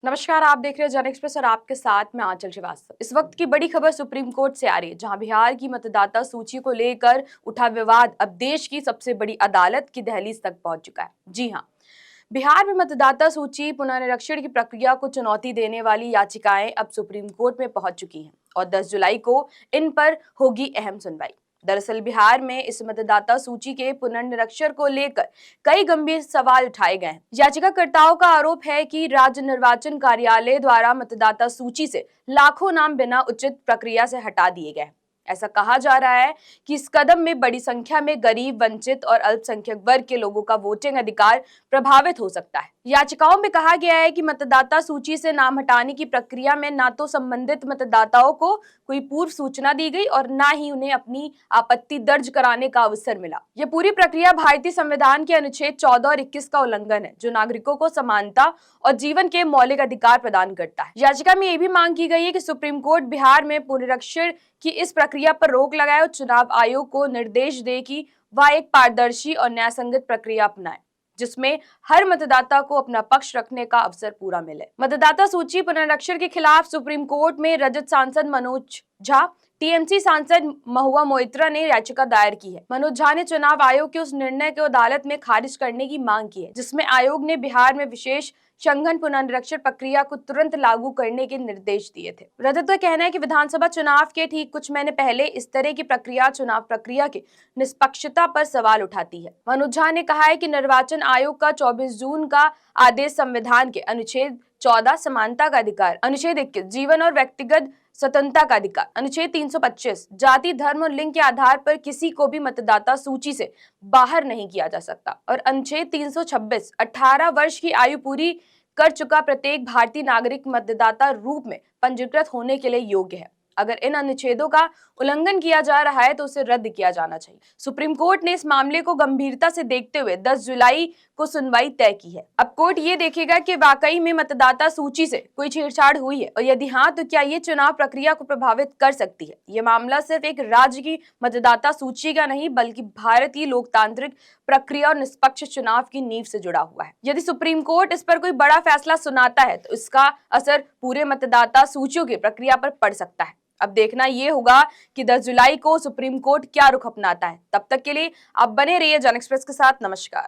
नमस्कार, आप देख रहे हैं जन एक्सप्रेस और आपके साथ मैं आंचल श्रीवास्तव। इस वक्त की बड़ी खबर सुप्रीम कोर्ट से आ रही है, जहां बिहार की मतदाता सूची को लेकर उठा विवाद अब देश की सबसे बड़ी अदालत की दहलीज तक पहुंच चुका है। जी हां, बिहार में मतदाता सूची पुनर्निरीक्षण की प्रक्रिया को चुनौती देने वाली याचिकाएं अब सुप्रीम कोर्ट में पहुंच चुकी हैं और 10 जुलाई को इन पर होगी अहम सुनवाई। दरअसल बिहार में इस मतदाता सूची के पुनर्निरीक्षण को लेकर कई गंभीर सवाल उठाए गए हैं। याचिकाकर्ताओं का आरोप है कि राज्य निर्वाचन कार्यालय द्वारा मतदाता सूची से लाखों नाम बिना उचित प्रक्रिया से हटा दिए गए। ऐसा कहा जा रहा है कि इस कदम में बड़ी संख्या में गरीब, वंचित और अल्पसंख्यक वर्ग के लोगों का वोटिंग अधिकार प्रभावित हो सकता है। याचिकाओं में कहा गया है कि मतदाता सूची से नाम हटाने की प्रक्रिया में ना तो संबंधित मतदाताओं को कोई पूर्व सूचना दी गई और ना ही उन्हें अपनी आपत्ति दर्ज कराने का अवसर मिला। यह पूरी प्रक्रिया भारतीय संविधान के अनुच्छेद 14 और 21 का उल्लंघन है, जो नागरिकों को समानता और जीवन के मौलिक अधिकार प्रदान करता है। याचिका में यह भी मांग की गई है कि सुप्रीम कोर्ट बिहार में पुनरीक्षण की इस प्रक्रिया पर रोक लगाए और चुनाव आयोग को निर्देश दे कि वह एक पारदर्शी और न्यायसंगत प्रक्रिया अपनाए, जिसमें हर मतदाता को अपना पक्ष रखने का अवसर पूरा मिले। मतदाता सूची पुनरीक्षण के खिलाफ सुप्रीम कोर्ट में राजद सांसद मनोज झा, टीएमसी सांसद महुआ मोइत्रा ने याचिका दायर की है। मनोज झा ने चुनाव आयोग के उस निर्णय को अदालत में खारिज करने की मांग की है, जिसमें आयोग ने बिहार में विशेष संघन पुनरीक्षण प्रक्रिया को तुरंत लागू करने के निर्देश दिए थे। राजद का कहना है कि विधानसभा चुनाव के ठीक कुछ महीने पहले इस तरह की प्रक्रिया चुनाव प्रक्रिया की निष्पक्षता पर सवाल उठाती है। मनोज झा ने कहा है कि निर्वाचन आयोग का 24 जून का आदेश संविधान के अनुच्छेद 14 समानता का अधिकार, अनुच्छेद 21 जीवन और व्यक्तिगत स्वतंत्रता का अधिकार, अनुच्छेद 325 जाति, धर्म और लिंग के आधार पर किसी को भी मतदाता सूची से बाहर नहीं किया जा सकता और अनुच्छेद 326 18 वर्ष की आयु पूरी कर चुका प्रत्येक भारतीय नागरिक मतदाता रूप में पंजीकृत होने के लिए योग्य है। अगर इन अनुच्छेदों का उल्लंघन किया जा रहा है तो उसे रद्द किया जाना चाहिए। सुप्रीम कोर्ट ने इस मामले को गंभीरता से देखते हुए 10 जुलाई को सुनवाई तय की है। अब कोर्ट ये देखेगा कि वाकई में मतदाता सूची से कोई छेड़छाड़ हुई है और यदि हाँ, तो क्या ये चुनाव प्रक्रिया को प्रभावित कर सकती है। ये मामला सिर्फ एक राज्य की मतदाता सूची का नहीं, बल्कि भारतीय लोकतांत्रिक प्रक्रिया और निष्पक्ष चुनाव की नींव से जुड़ा हुआ है। यदि सुप्रीम कोर्ट इस पर कोई बड़ा फैसला सुनाता है तो इसका असर पूरे मतदाता सूचियों की प्रक्रिया पर पड़ सकता है। अब देखना यह होगा कि 10 जुलाई को सुप्रीम कोर्ट क्या रुख अपनाता है। तब तक के लिए आप बने रहिए जन एक्सप्रेस के साथ। नमस्कार।